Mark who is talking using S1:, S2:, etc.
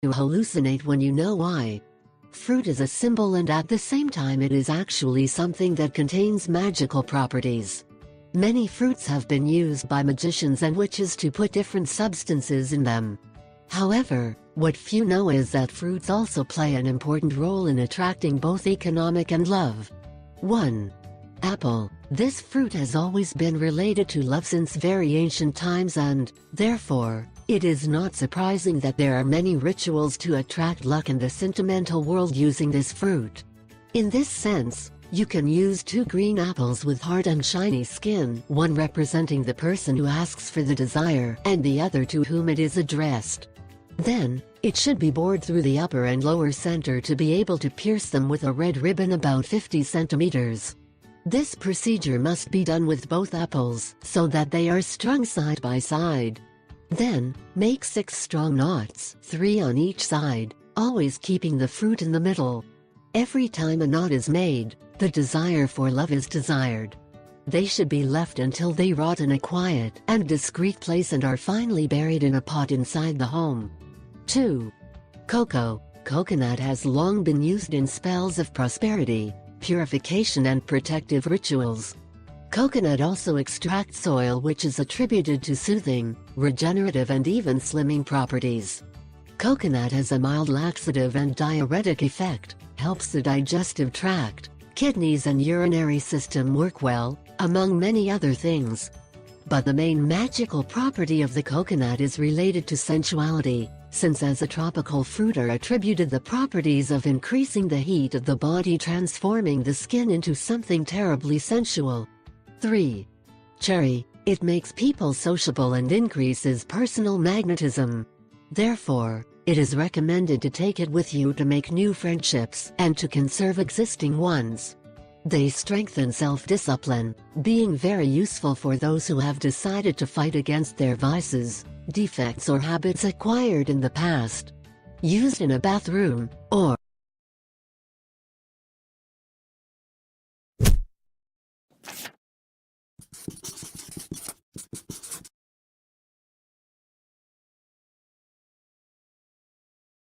S1: You hallucinate when you know why. Fruit is a symbol, and at the same time it is actually something that contains magical properties. Many fruits have been used by magicians and witches to put different substances in them. However, what few know is that fruits also play an important role in attracting both economic and love. 1. Apple. This fruit has always been related to love since very ancient times, and, therefore, it is not surprising that there are many rituals to attract luck in the sentimental world using this fruit. In this sense, you can use 2 green apples with hard and shiny skin, one representing the person who asks for the desire and the other to whom it is addressed. Then, it should be bored through the upper and lower center to be able to pierce them with a red ribbon about 50 centimeters. This procedure must be done with both apples so that they are strung side by side. Then, make 6 strong knots, 3 on each side, always keeping the fruit in the middle. Every time a knot is made, the desire for love is desired. They should be left until they rot in a quiet and discreet place and are finally buried in a pot inside the home. 2. Cocoa. Coconut has long been used in spells of prosperity, purification and protective rituals. Coconut also extracts oil, which is attributed to soothing, regenerative and even slimming properties. Coconut has a mild laxative and diuretic effect, helps the digestive tract, kidneys and urinary system work well, among many other things. But the main magical property of the coconut is related to sensuality, since as a tropical fruit are attributed the properties of increasing the heat of the body, transforming the skin into something terribly sensual. 3. Cherry. It makes people sociable and increases personal magnetism. Therefore, it is recommended to take it with you to make new friendships and to conserve existing ones. They strengthen self-discipline, being very useful for those who have decided to fight against their vices, defects or habits acquired in the past. Used in a bathroom, or